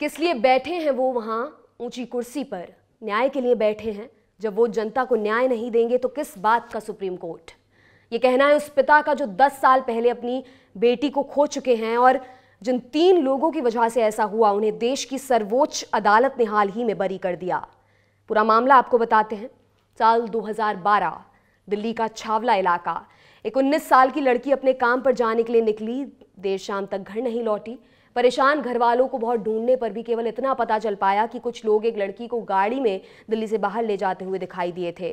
किस लिए बैठे हैं वो वहां ऊंची कुर्सी पर? न्याय के लिए बैठे हैं। जब वो जनता को न्याय नहीं देंगे तो किस बात का सुप्रीम कोर्ट? ये कहना है उस पिता का जो 10 साल पहले अपनी बेटी को खो चुके हैं और जिन 3 लोगों की वजह से ऐसा हुआ उन्हें देश की सर्वोच्च अदालत ने हाल ही में बरी कर दिया। पूरा मामला आपको बताते हैं। साल 2012, दिल्ली का छावला इलाका। एक 19 साल की लड़की अपने काम पर जाने के लिए निकली, देर शाम तक घर नहीं लौटी। परेशान घर वालों को बहुत ढूंढने पर भी केवल इतना पता चल पाया कि कुछ लोग एक लड़की को गाड़ी में दिल्ली से बाहर ले जाते हुए दिखाई दिए थे।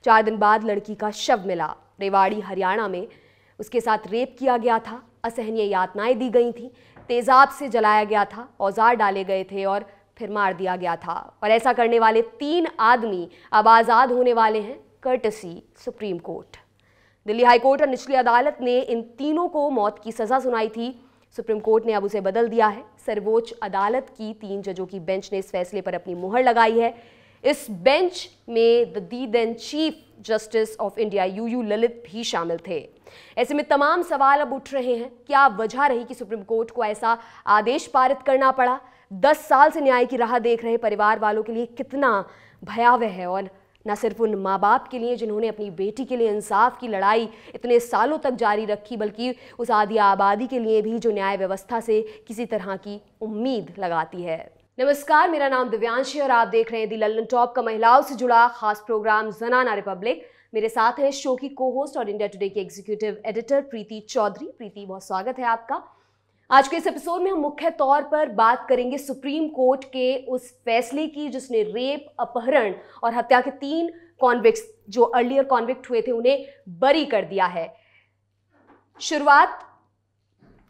4 दिन बाद लड़की का शव मिला। रेवाड़ी, हरियाणा में उसके साथ रेप किया गया था, असहनीय यातनाएं दी गई थी, तेजाब से जलाया गया था, औजार डाले गए थे और फिर मार दिया गया था। और ऐसा करने वाले 3 आदमी अब आज़ाद होने वाले हैं, courtesy supreme court. Delhi high court और निचली अदालत ने इन तीनों को मौत की सजा सुनाई थी। सुप्रीम कोर्ट ने अब उसे बदल दिया है। सर्वोच्च अदालत की 3 जजों की बेंच ने इस फैसले पर अपनी मुहर लगाई है। इस बेंच में the then Chief Justice of India UU Lalit भी शामिल थे। ऐसे में तमाम सवाल अब उठ रहे हैं, क्या वजह रही कि सुप्रीम कोर्ट को ऐसा आदेश पारित करना पड़ा? 10 साल से न्याय की राह देख रहे परिवार वालों के लिए कितना भयावह है, और न सिर्फ उन माँ बाप के लिए जिन्होंने अपनी बेटी के लिए इंसाफ की लड़ाई इतने सालों तक जारी रखी, बल्कि उस आधी आबादी के लिए भी जो न्याय व्यवस्था से किसी तरह की उम्मीद लगाती है। नमस्कार, मेरा नाम दिव्यांशी और आप देख रहे हैं दी लल्लन टॉप का महिलाओं से जुड़ा खास प्रोग्राम जनाना रिपब्लिक। मेरे साथ हैं शो की को होस्ट और इंडिया टुडे के एग्जीक्यूटिव एडिटर प्रीति चौधरी। प्रीति, बहुत स्वागत है आपका। आज के इस एपिसोड में हम मुख्य तौर पर बात करेंगे सुप्रीम कोर्ट के उस फैसले की जिसने रेप, अपहरण और हत्या के 3 कॉन्विक्ट्स जो अर्लियर कॉन्विक्ट हुए थे उन्हें बरी कर दिया है। शुरुआत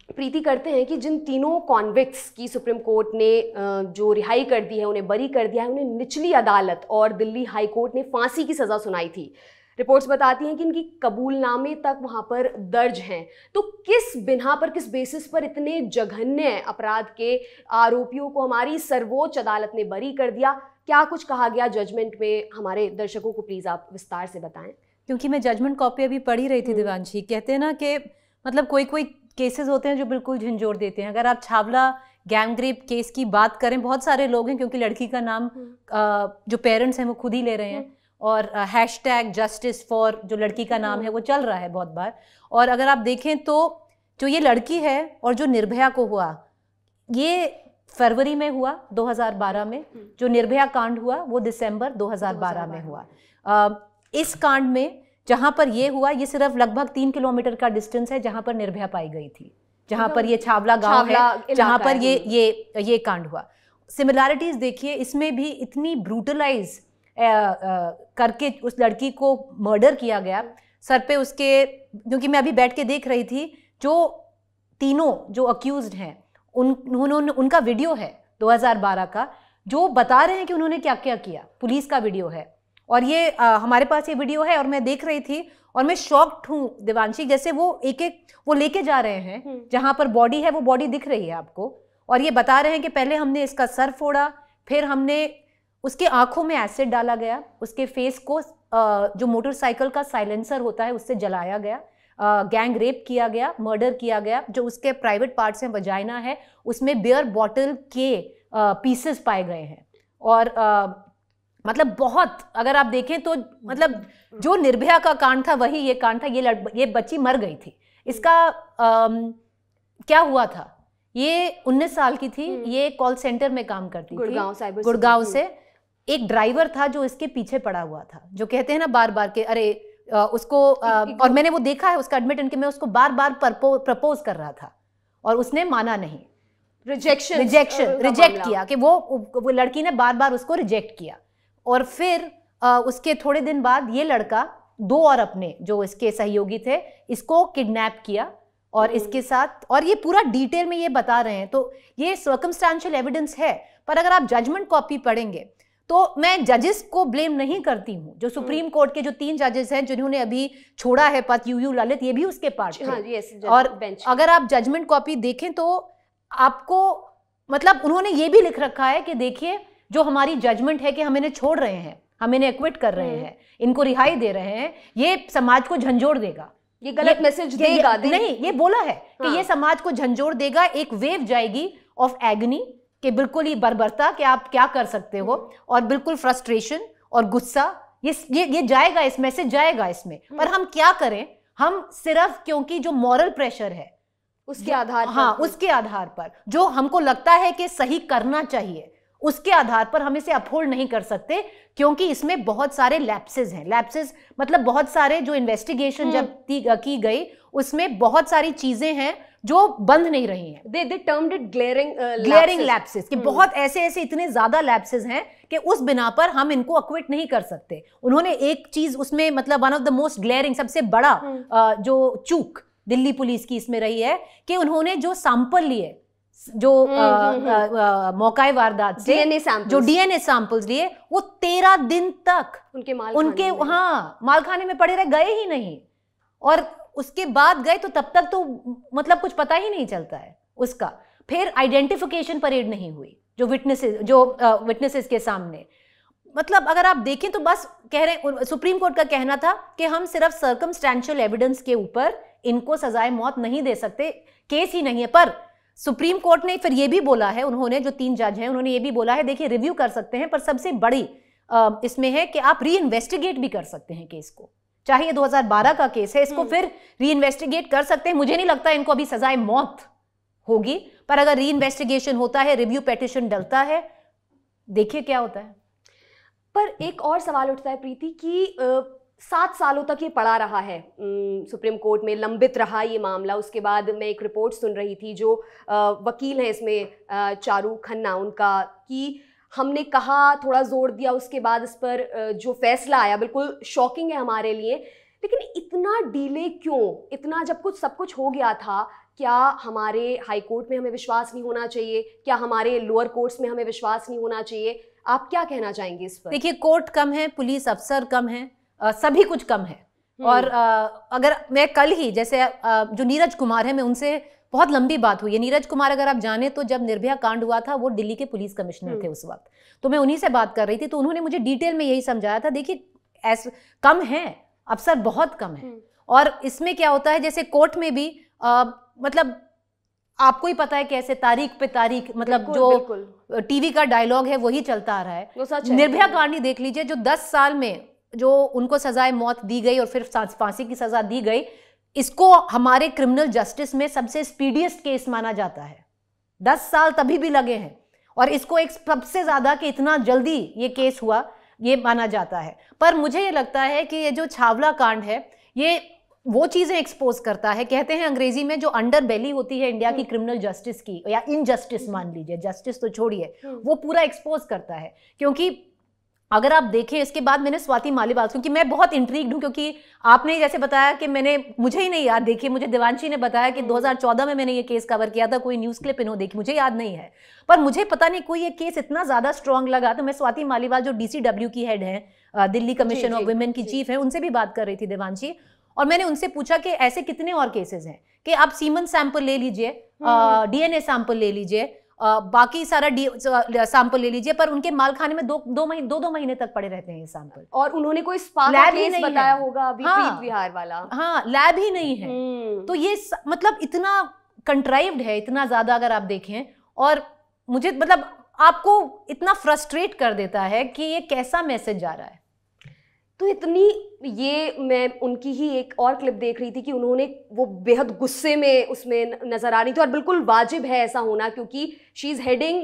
प्रीति करते हैं कि जिन तीनों कॉन्विक्ट्स की सुप्रीम कोर्ट ने जो रिहाई कर दी है, उन्हें बरी कर दिया है, उन्हें निचली अदालत और दिल्ली हाई कोर्ट ने फांसी की सजा सुनाई थी। रिपोर्ट्स बताती हैं कि इनकी कबूलनामे तक वहां पर दर्ज हैं। तो किस बिना पर, किस बेसिस पर इतने जघन्य अपराध के आरोपियों को हमारी सर्वोच्च अदालत ने बरी कर दिया? क्या कुछ कहा गया जजमेंट में? हमारे दर्शकों को प्लीज आप विस्तार से बताएं। क्योंकि मैं जजमेंट कॉपी अभी पढ़ी रही थी दिवांशी। कहते हैं ना कि मतलब कोई केसेस होते हैं जो बिल्कुल झंझोड़ देते हैं। अगर आप छावला गैंग रेप केस की बात करें, बहुत सारे लोग हैं, क्योंकि लड़की का नाम जो पेरेंट्स हैं वो खुद ही ले रहे हैं, और हैशटैग जस्टिस फॉर जो लड़की का नाम है वो चल रहा है बहुत बार। और अगर आप देखें तो जो ये लड़की है और जो निर्भया को हुआ, ये फरवरी में हुआ 2012 में। जो निर्भया कांड हुआ वो दिसंबर 2012 में हुआ। इस कांड में जहां पर ये हुआ, ये सिर्फ लगभग 3 किलोमीटर का डिस्टेंस है जहां पर निर्भया पाई गई थी, जहां पर ये छावला गांव है जहां पर ये कांड हुआ। सिमिलैरिटीज देखिए, इसमें भी इतनी ब्रूटलाइज करके उस लड़की को मर्डर किया गया। सर पे उसके, क्योंकि मैं अभी बैठ के देख रही थी, जो तीनों जो अक्यूज्ड हैं उनका वीडियो है 2012 का, जो बता रहे हैं कि उन्होंने क्या क्या किया। पुलिस का वीडियो है और ये हमारे पास ये वीडियो है और मैं देख रही थी और मैं शॉक्ड हूँ दिवांशी। जैसे वो एक वो लेके जा रहे हैं जहां पर बॉडी है, वो बॉडी दिख रही है आपको, और ये बता रहे हैं कि पहले हमने इसका सर फोड़ा, फिर हमने उसके आंखों में एसिड डाला गया, उसके फेस को जो मोटरसाइकिल का साइलेंसर होता है उससे जलाया गया, गैंग रेप किया गया, मर्डर किया गया। जो उसके प्राइवेट पार्ट्स हैं, वजाइना है, उसमें बियर बॉटल के पीसेस पाए गए हैं। और मतलब बहुत, अगर आप देखें तो मतलब जो निर्भया का कांड था वही ये कांड था। ये बच्ची मर गई थी। इसका क्या हुआ था, ये 19 साल की थी, ये कॉल सेंटर में काम करती थी गुड़गांव से। एक ड्राइवर था जो इसके पीछे पड़ा हुआ था, जो कहते हैं ना बार बार के अरे उसको और मैंने वो देखा है उसका एडमिट कि मैं उसको बार बार प्रपोज कर रहा था और उसने माना नहीं, रिजेक्ट किया, कि वो लड़की ने बार बार उसको रिजेक्ट किया। और फिर उसके थोड़े दिन बाद ये लड़का 2 और अपने जो इसके सहयोगी थे इसको किडनैप किया और इसके साथ, और ये पूरा डिटेल में ये बता रहे हैं। तो ये सर्कमस्टेंशियल एविडेंस है। पर अगर आप जजमेंट कॉपी पढ़ेंगे तो मैं जजेस को ब्लेम नहीं करती हूँ। जो सुप्रीम कोर्ट के जो 3 जजेस हैं जिन्होंने अभी छोड़ा है पद, यूयू ललित, ये भी उसके पार्ट थे। और अगर आप जजमेंट कॉपी देखें तो आपको मतलब उन्होंने ये भी लिख रखा है कि देखिए जो हमारी जजमेंट है कि हम इन्हें छोड़ रहे हैं, हम इन्हें एक्विट कर रहे हैं, इनको रिहाई दे रहे हैं, ये समाज को झंझोड़ देगा, ये गलत मैसेज देगा। नहीं, ये बोला है कि ये समाज को झंझोड़ देगा। एक वेव जाएगी ऑफ एग्नी कि बिल्कुल ही बर्बरता कि आप क्या कर सकते हो, और बिल्कुल फ्रस्ट्रेशन और गुस्सा, ये जाएगा, इस मैसेज जाएगा इसमें। पर हम क्या करें, हम सिर्फ क्योंकि जो मॉरल प्रेशर है उसके आधार पर, हाँ उसके आधार पर जो हमको लगता है कि सही करना चाहिए, उसके आधार पर हम इसे अपहोल्ड नहीं कर सकते, क्योंकि इसमें बहुत सारे लैप्सेस हैं। लैप्सेस मतलब बहुत सारे जो इन्वेस्टिगेशन जब की गई उसमें बहुत सारी चीजें हैं जो बंद नहीं रही हैं। they termed it glaring lapses कि बहुत ऐसे इतने ज्यादा लैप्सेस हैं कि उस बिना पर हम इनको अक्विट नहीं कर सकते। उन्होंने एक चीज उसमें मतलब one of the most glaring, सबसे बड़ा जो चूक दिल्ली पुलिस की इसमें रही है कि उन्होंने जो सैंपल लिए, जो मौका वारदात से जो डीएनए सैंपल्स लिए, वो 13 दिन तक उनके मालखाने में पड़े रह गए ही नहीं, और उसके बाद गए तो तब तक तो मतलब कुछ पता ही नहीं चलता है उसका। फिर आइडेंटिफिकेशन परेड नहीं हुई जो विटनेसेस के सामने। मतलब अगर आप देखें तो बस कह रहे, सुप्रीम कोर्ट का कहना था कि हम सिर्फ सर्कमस्टेंशियल एविडेंस के ऊपर इनको सजाए मौत नहीं दे सकते, केस ही नहीं है। पर सुप्रीम कोर्ट ने फिर ये भी बोला है, उन्होंने जो 3 जज हैं उन्होंने ये भी बोला है, देखिए रिव्यू कर सकते हैं, पर सबसे बड़ी इसमें है कि आप री इन्वेस्टिगेट भी कर सकते हैं केस को। चाहे ये 2012 का केस है, इसको फिर री इन्वेस्टिगेट कर सकते हैं। मुझे नहीं लगता इनको अभी सजाए मौत होगी, पर अगर री इन्वेस्टिगेशन होता है, रिव्यू पिटीशन डलता है, देखिए क्या होता है। पर एक और सवाल उठता है प्रीति कि 7 सालों तक ये पड़ा रहा है, सुप्रीम कोर्ट में लंबित रहा ये मामला। उसके बाद मैं एक रिपोर्ट सुन रही थी, जो वकील हैं इसमें चारू खन्ना, उनका, कि हमने कहा, थोड़ा जोर दिया, उसके बाद इस पर जो फैसला आया बिल्कुल शॉकिंग है हमारे लिए। लेकिन इतना डिले क्यों? इतना जब कुछ सब कुछ हो गया था, क्या हमारे हाई कोर्ट में हमें विश्वास नहीं होना चाहिए? क्या हमारे लोअर कोर्ट्स में हमें विश्वास नहीं होना चाहिए? आप क्या कहना चाहेंगे इस पर? देखिए, कोर्ट कम है, पुलिस अफसर कम है, सभी कुछ कम है। और अगर मैं कल ही जैसे जो नीरज कुमार है, मैं उनसे बहुत लंबी बात हुई है। नीरज कुमार अगर आप जाने तो जब निर्भया कांड हुआ था वो दिल्ली के पुलिस कमिश्नर थे उस वक्त, तो मैं उन्हीं से बात कर रही थी, तो उन्होंने मुझे डिटेल में यही समझाया था, देखिए ऐसे कम है, अफसर बहुत कम है। और इसमें क्या होता है, जैसे कोर्ट में भी मतलब आपको ही पता है कैसे तारीख पे तारीख, मतलब जो टीवी का डायलॉग है वही चलता आ रहा है। निर्भया कांड ही देख लीजिए, जो 10 साल में जो उनको सजाए मौत दी गई और फिर फांसी की सजा दी गई, इसको हमारे क्रिमिनल जस्टिस में सबसे स्पीडीएस्ट केस माना जाता है। 10 साल तभी भी लगे हैं, और इसको एक सबसे ज्यादा कि इतना जल्दी ये केस हुआ ये माना जाता है। पर मुझे ये लगता है कि ये जो छावला कांड है, ये वो चीजें एक्सपोज करता है, कहते हैं अंग्रेजी में जो अंडर बेली होती है इंडिया की क्रिमिनल जस्टिस की, या इनजस्टिस मान लीजिए, जस्टिस तो छोड़िए, वो पूरा एक्सपोज करता है। क्योंकि अगर आप देखें, इसके बाद मैंने स्वाति मालीवाल, क्योंकि मैं बहुत इंट्रीग्ड हूं, क्योंकि आपने जैसे बताया कि मुझे ही नहीं याद, देखिए मुझे देवांशी ने बताया कि 2014 में मैंने ये केस कवर किया था, कोई न्यूज क्लिप इन्होंने देखी, मुझे याद नहीं है, पर मुझे पता नहीं कोई ये केस इतना ज्यादा स्ट्रांग लगा, तो मैं स्वाति मालीवाल जो DCW की हेड है, दिल्ली कमीशन ऑफ वुमेन की चीफ है, उनसे भी बात कर रही थी देवांशी, और मैंने उनसे पूछा कि ऐसे कितने और केसेस हैं कि आप सीमन सैंपल ले लीजिए, DNA सैंपल ले लीजिए, बाकी सारा सैंपल ले लीजिए, पर उनके मालखाने में दो महीने तक पड़े रहते हैं ये सैंपल। और उन्होंने कोई लैब ही नहीं बताया होगा अभी, प्रीत विहार वाला, हाँ लैब ही नहीं है। तो ये मतलब इतना कंट्राइव्ड है, इतना ज्यादा अगर आप देखें, और मुझे मतलब आपको इतना फ्रस्ट्रेट कर देता है कि ये कैसा मैसेज जा रहा है। तो इतनी, ये मैं उनकी ही एक और क्लिप देख रही थी कि उन्होंने वो बेहद गुस्से में उसमें नजर आ रही थी, और बिल्कुल वाजिब है ऐसा होना, क्योंकि she is heading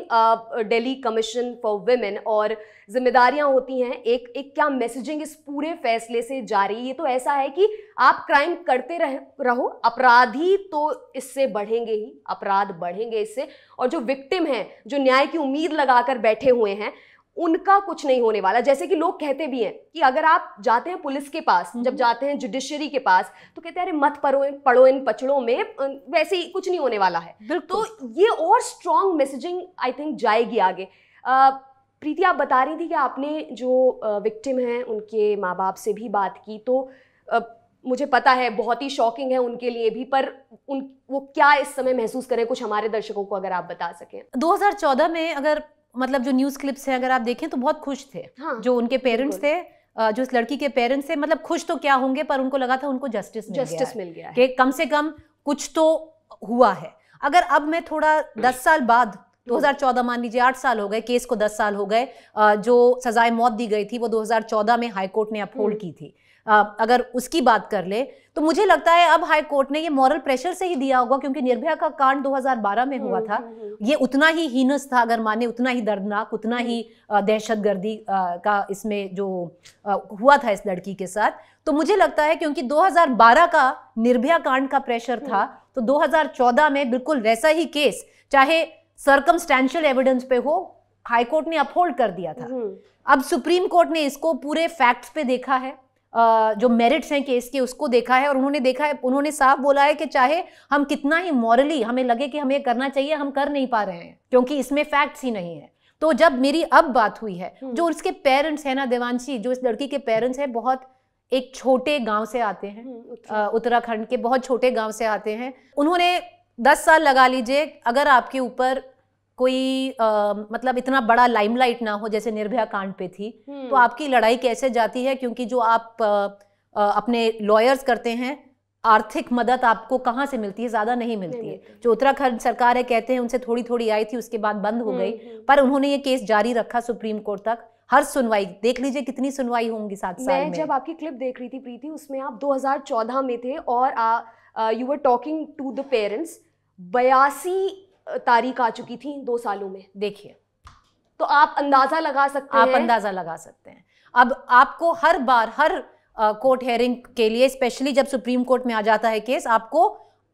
Delhi commission for women, और जिम्मेदारियां होती हैं। एक क्या मैसेजिंग इस पूरे फैसले से जा रही है। ये तो ऐसा है कि आप क्राइम करते रहो, अपराधी तो इससे बढ़ेंगे ही, अपराध बढ़ेंगे इससे, और जो विक्टिम हैं, जो न्याय की उम्मीद लगाकर बैठे हुए हैं, उनका कुछ नहीं होने वाला। जैसे कि लोग कहते भी हैं कि अगर आप जाते हैं पुलिस के पास, जब जाते हैं जुडिशरी के पास, तो कहते हैं अरे मत पड़ो इन पचड़ों में, वैसे ही कुछ नहीं होने वाला है। तो ये और स्ट्रॉन्ग मैसेजिंग आई थिंक जाएगी आगे। प्रीति, आप बता रही थी कि आपने जो विक्टिम हैं उनके माँ बाप से भी बात की, तो मुझे पता है बहुत ही शॉकिंग है उनके लिए भी, पर वो क्या इस समय महसूस करें, कुछ हमारे दर्शकों को अगर आप बता सकें। 2014 में अगर मतलब जो न्यूज क्लिप्स हैं अगर आप देखें तो बहुत खुश थे, हाँ, जो उनके पेरेंट्स थे, जो इस लड़की के पेरेंट्स थे, मतलब खुश तो क्या होंगे, पर उनको लगा था उनको जस्टिस मिल गया है, कि कम से कम कुछ तो हुआ है। अगर अब मैं थोड़ा 10 साल बाद 2014 मान लीजिए 8 साल हो गए, केस को 10 साल हो गए। जो सजाए मौत दी गई थी वो 2014 में हाई कोर्ट ने अपहोल्ड की थी। अगर उसकी बात कर ले तो मुझे लगता है अब हाई कोर्ट ने ये मॉरल प्रेशर से ही दिया होगा, क्योंकि निर्भया का कांड 2012 में हुआ था। ये उतना ही हीनस था, अगर माने उतना ही दर्दनाक, उतना ही दहशतगर्दी का इसमें जो हुआ था इस लड़की के साथ। तो मुझे लगता है क्योंकि 2012 का निर्भया कांड का प्रेशर था, तो 2014 में बिल्कुल वैसा ही केस, चाहे सर्कमस्टेंशियल एविडेंस पे हो, हाई कोर्ट ने अपहोल्ड कर दिया था। अब सुप्रीम कोर्ट ने इसको पूरे फैक्ट्स पे देखा है, जो मेरिट्स हैं केस के उसको देखा है, और उन्होंने देखा है, उन्होंने साफ बोला है कि चाहे हम कितना ही मॉरली हमें लगे कि हमें करना चाहिए, हम कर नहीं पा रहे हैं क्योंकि इसमें फैक्ट्स ही नहीं है। तो जब मेरी अब बात हुई है, जो उसके पेरेंट्स हैं ना देवांशी, जो इस लड़की के पेरेंट्स हैं, बहुत एक छोटे गांव से आते हैं, उत्तराखंड के बहुत छोटे गांव से आते हैं। उन्होंने 10 साल लगा लीजिए, अगर आपके ऊपर कोई मतलब इतना बड़ा लाइमलाइट ना हो जैसे निर्भया कांड पे थी, तो आपकी लड़ाई कैसे जाती है, क्योंकि जो आप अपने लॉयर्स करते हैं, आर्थिक मदद आपको कहाँ से मिलती है, ज्यादा नहीं मिलती है। जो उत्तराखंड सरकार है कहते हैं उनसे थोड़ी थोड़ी आई थी, उसके बाद बंद हो गई, पर उन्होंने ये केस जारी रखा सुप्रीम कोर्ट तक। हर सुनवाई देख लीजिए कितनी सुनवाई होंगी 7 साल में। मैं जब आपकी क्लिप देख रही थी प्रीति, उसमें आप 2014 में थे और you were talking to the parents. 82 तारीख आ चुकी थी 2 सालों में। देखिए, तो आप अंदाजा लगा सकते हैं। आप अंदाजा लगा सकते हैं। अब आपको हर बार हर कोर्ट हेयरिंग के लिए, स्पेशली जब सुप्रीम कोर्ट में आ जाता है केस, आपको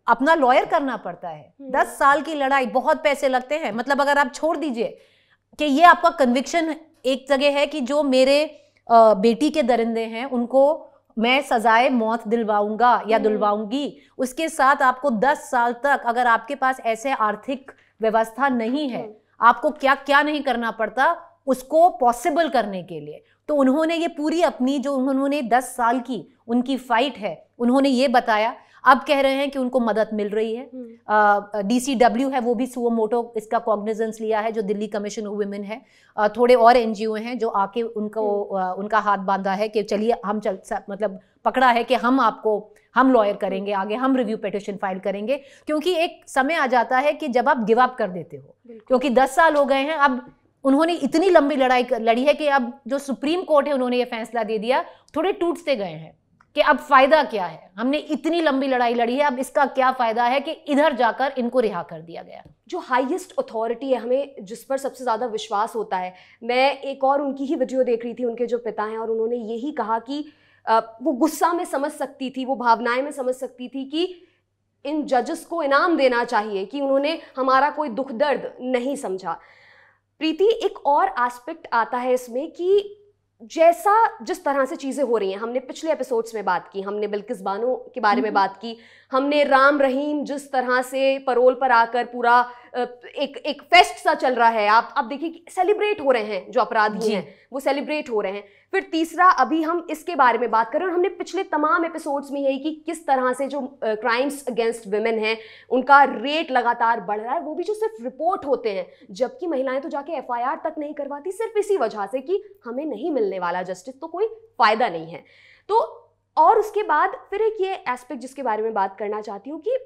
अपना लॉयर करना पड़ता है। 10 साल की लड़ाई, बहुत पैसे लगते हैं। मतलब अगर आप छोड़ दीजिए कि ये आपका कन्विक्शन एक जगह है कि जो मेरे बेटी के दरिंदे हैं उनको मैं सजाए मौत दिलवाऊंगा या दिलवाऊंगी, उसके साथ आपको 10 साल तक, अगर आपके पास ऐसे आर्थिक व्यवस्था नहीं है, आपको क्या क्या नहीं करना पड़ता उसको पॉसिबल करने के लिए। तो उन्होंने ये पूरी अपनी जो उन्होंने 10 साल की उनकी फाइट है, उन्होंने ये बताया। अब कह रहे हैं कि उनको मदद मिल रही है। DCW है, वो भी सुओ मोटो इसका कॉग्निजेंस लिया है, जो दिल्ली कमीशन ऑफ वुमेन है। थोड़े और NGO हैं जो आके उनको उनका हाथ बांधा है कि चलिए हम मतलब पकड़ा है कि हम लॉयर करेंगे, आगे हम रिव्यू पिटिशन फाइल करेंगे। क्योंकि एक समय आ जाता है कि जब आप गिव अप कर देते हो, क्योंकि 10 साल हो गए हैं। अब उन्होंने इतनी लंबी लड़ाई लड़ी है कि अब जो सुप्रीम कोर्ट है उन्होंने ये फैसला दे दिया, थोड़े टूटते गए हैं कि अब फायदा क्या है, हमने इतनी लंबी लड़ाई लड़ी है, अब इसका क्या फायदा है कि इधर जाकर इनको रिहा कर दिया गया। जो हाईएस्ट अथॉरिटी है, हमें जिस पर सबसे ज़्यादा विश्वास होता है, मैं एक और उनकी ही वीडियो देख रही थी, उनके जो पिता हैं, और उन्होंने यही कहा कि वो गुस्सा में समझ सकती थी, वो भावनाएं में समझ सकती थी कि इन जजेस को इनाम देना चाहिए कि उन्होंने हमारा कोई दुख दर्द नहीं समझा। प्रीति, एक और एस्पेक्ट आता है इसमें कि जिस तरह से चीज़ें हो रही हैं, हमने पिछले एपिसोड्स में बात की, हमने बिल्किस बानो के बारे में बात की, हमने राम रहीम जिस तरह से परोल पर आकर पूरा एक फेस्ट सा चल रहा है। आप देखिए सेलिब्रेट हो रहे हैं, जो अपराधी हैं वो सेलिब्रेट हो रहे हैं। फिर तीसरा, अभी हम इसके बारे में बात कर रहे हैं, और हमने पिछले तमाम एपिसोड्स में यही कि किस तरह से जो क्राइम्स अगेंस्ट विमेन हैं उनका रेट लगातार बढ़ रहा है, वो भी जो सिर्फ रिपोर्ट होते हैं, जबकि महिलाएं तो जाके FIR तक नहीं करवाती, सिर्फ इसी वजह से कि हमें नहीं मिलने वाला जस्टिस, तो कोई फायदा नहीं है। तो और उसके बाद फिर एक ये एस्पेक्ट जिसके बारे में बात करना चाहती हूँ कि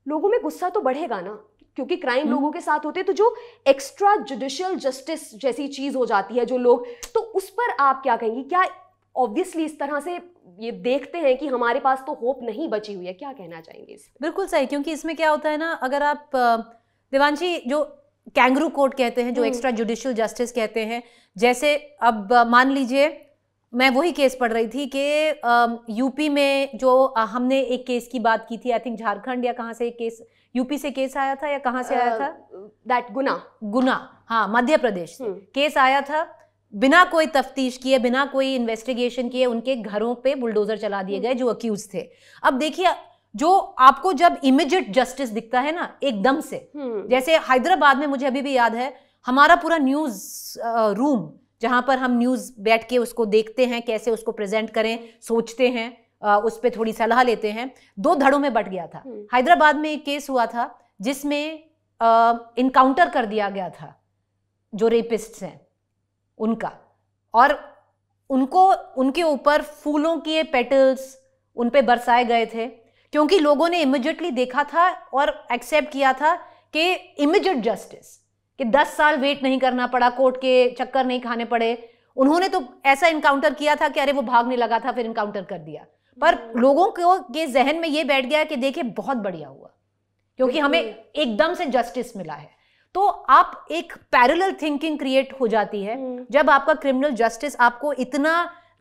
लोगों में गुस्सा तो बढ़ेगा ना, क्योंकि क्राइम लोगों के साथ होते हैं, तो जो एक्स्ट्रा जुडिशियल जस्टिस जैसी चीज हो जाती है जो लोग, तो उस पर आप क्या कहेंगी? क्या ऑब्वियसली इस तरह से ये देखते हैं कि हमारे पास तो होप नहीं बची हुई है, क्या कहना चाहेंगे इस पर? बिल्कुल सही, क्योंकि इसमें क्या होता है ना, अगर आप देवांशी जो कैंगरू कोर्ट कहते हैं, जो एक्स्ट्रा जुडिशियल जस्टिस कहते हैं, जैसे अब मान लीजिए मैं वही केस पढ़ रही थी कि यूपी में जो हमने एक केस की बात की थी, आई थिंक झारखंड या कहाँ से एक केस, यूपी से केस आया था या कहाँ से आया था, दैट गुना, हाँ मध्य प्रदेश से केस आया था। बिना कोई तफ्तीश किए, बिना कोई इन्वेस्टिगेशन किए उनके घरों पे बुलडोजर चला दिए गए जो अक्यूज थे। अब देखिए, जो आपको जब इमीडिएट जस्टिस दिखता है ना एकदम से, जैसे हैदराबाद में मुझे अभी भी याद है, हमारा पूरा न्यूज रूम जहां पर हम न्यूज बैठ के उसको देखते हैं, कैसे उसको प्रेजेंट करें, सोचते हैं, उस पर थोड़ी सलाह लेते हैं, 2 धड़ों में बट गया था। हैदराबाद में एक केस हुआ था जिसमें इनकाउंटर कर दिया गया था जो रेपिस्ट्स हैं उनका, और उनको उनके ऊपर फूलों के पेटल्स उन पे बरसाए गए थे, क्योंकि लोगों ने इमीडिएटली देखा था और एक्सेप्ट किया था कि इमीडिएट जस्टिस, कि 10 साल वेट नहीं करना पड़ा, कोर्ट के चक्कर नहीं खाने पड़े। उन्होंने तो ऐसा इनकाउंटर किया था कि अरे वो भागने लगा था, फिर इनकाउंटर कर दिया। पर लोगों के जहन में ये बैठ गया कि देखिए बहुत बढ़िया हुआ, क्योंकि हमें एकदम से जस्टिस मिला है। तो आप एक पैरेलल थिंकिंग क्रिएट हो जाती है जब आपका क्रिमिनल जस्टिस आपको इतना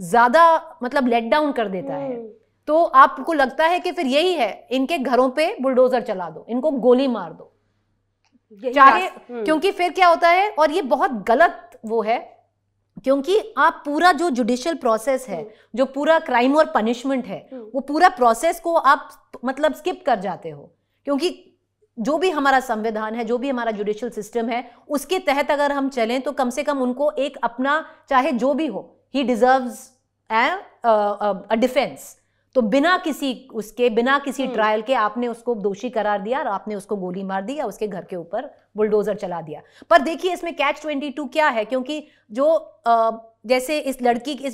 ज्यादा मतलब लेट डाउन कर देता है, तो आपको लगता है कि फिर यही है, इनके घरों पे बुलडोजर चला दो, इनको गोली मार दो, चाहे क्योंकि फिर क्या होता है, और ये बहुत गलत वो है, क्योंकि आप पूरा जो जुडिशियल प्रोसेस है, जो पूरा क्राइम और पनिशमेंट है, वो पूरा प्रोसेस को आप मतलब स्किप कर जाते हो। क्योंकि जो भी हमारा संविधान है, जो भी हमारा जुडिशियल सिस्टम है, उसके तहत अगर हम चलें तो कम से कम उनको एक अपना, चाहे जो भी हो, ही डिजर्व्स अ डिफेंस। तो बिना किसी ट्रायल के आपने उसको दोषी करार दिया और आपने उसको गोली मार दी या उसके घर के ऊपर बुलडोजर चला दिया। पर देखिए इसमें कैच 22 क्या है, क्योंकि जो जैसे इस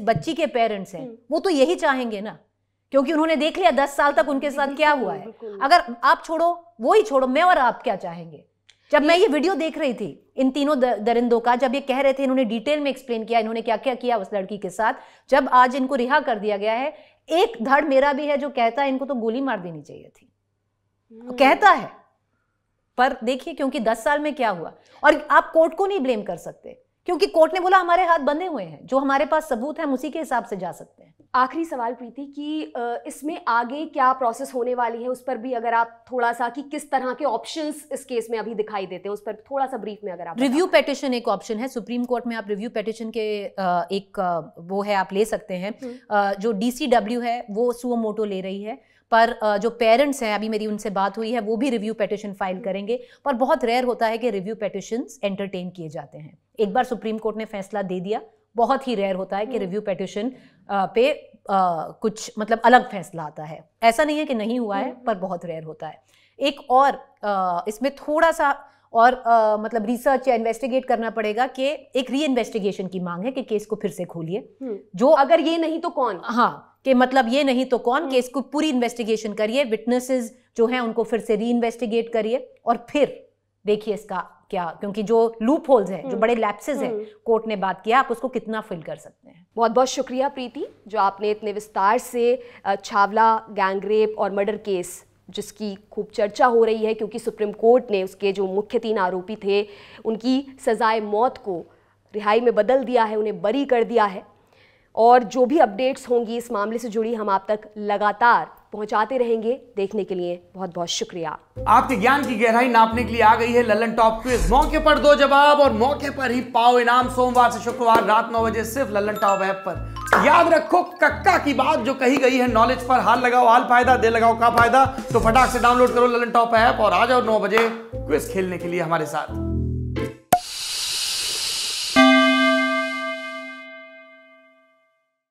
बच्ची के पेरेंट्स हैं, वो तो यही चाहेंगे ना, क्योंकि उन्होंने देख लिया 10 साल तक उनके साथ क्या हुआ है। अगर आप छोड़ो, वो ही छोड़ो, मैं और आप क्या चाहेंगे। जब मैं ये वीडियो देख रही थी इन तीनों दरिंदों का, जब ये कह रहे थे, इन्होंने डिटेल में एक्सप्लेन किया इन्होंने क्या क्या किया उस लड़की के साथ, जब आज इनको रिहा कर दिया गया है, एक धड़ मेरा भी है जो कहता है इनको तो गोली मार देनी चाहिए थी, कहता है। पर देखिए क्योंकि 10 साल में क्या हुआ, और आप कोर्ट को नहीं ब्लेम कर सकते, क्योंकि कोर्ट ने बोला हमारे हाथ बंधे हुए हैं, जो हमारे पास सबूत है हम उसी के हिसाब से जा सकते हैं। आखिरी सवाल प्रीति कि इसमें आगे क्या प्रोसेस होने वाली है, उस पर भी अगर आप थोड़ा सा, कि किस तरह के ऑप्शंस इस केस में अभी दिखाई देते हैं, उस पर थोड़ा सा ब्रीफ में अगर आप। रिव्यू पेटिशन एक ऑप्शन है, सुप्रीम कोर्ट में आप रिव्यू पेटिशन के एक वो है, आप ले सकते हैं। जो DCW है वो सुओ मोटो ले रही है, पर जो पेरेंट्स हैं, अभी मेरी उनसे बात हुई है, वो भी रिव्यू पेटिशन फाइल करेंगे। पर बहुत रेयर होता है कि रिव्यू पेटिशंस एंटरटेन किए जाते हैं। एक बार सुप्रीम कोर्ट ने फैसला दे दिया, बहुत ही रेयर होता है कि रिव्यू पेटिशन पे कुछ मतलब अलग फैसला आता है। ऐसा नहीं है कि नहीं हुआ है, पर बहुत रेयर होता है। एक और इसमें थोड़ा सा और मतलब रिसर्च या इन्वेस्टिगेट करना पड़ेगा कि एक री इन्वेस्टिगेशन की मांग है कि केस को फिर से खोलिए, जो अगर ये नहीं तो कौन, हाँ, कि मतलब ये नहीं तो कौन, केस को पूरी इन्वेस्टिगेशन करिए, विटनेसेस जो हैं उनको फिर से री इन्वेस्टिगेट करिए, और फिर देखिए इसका क्या, क्योंकि जो लूप होल्स हैं, जो बड़े लैप्सेस हैं, कोर्ट ने बात किया, आप उसको कितना फिल कर सकते हैं। बहुत बहुत शुक्रिया प्रीति, जो आपने इतने विस्तार से छावला गैंगरेप और मर्डर केस, जिसकी खूब चर्चा हो रही है क्योंकि सुप्रीम कोर्ट ने उसके जो मुख्य 3 आरोपी थे उनकी सजाए मौत को रिहाई में बदल दिया है, उन्हें बरी कर दिया है, और जो भी अपडेट्स होंगी इस मामले से जुड़ी हम आप तक लगातार पहुंचाते रहेंगे। देखने के लिए बहुत बहुत शुक्रिया। आपके ज्ञान की गहराई नापने के लिए आ गई है लल्लन टॉप क्विज। मौके पर दो जवाब और मौके पर ही पाओ इनाम। सोमवार से शुक्रवार रात 9 बजे सिर्फ लल्लन टॉप ऐप पर। याद रखो कक्का की बात जो कही गई है, नॉलेज पर हाल लगाओ हाल फायदा, दे लगाओ का फायदा। तो फटाक से डाउनलोड करो लल्लन टॉप ऐप और आ जाओ 9 बजे क्विज खेलने के लिए हमारे साथ।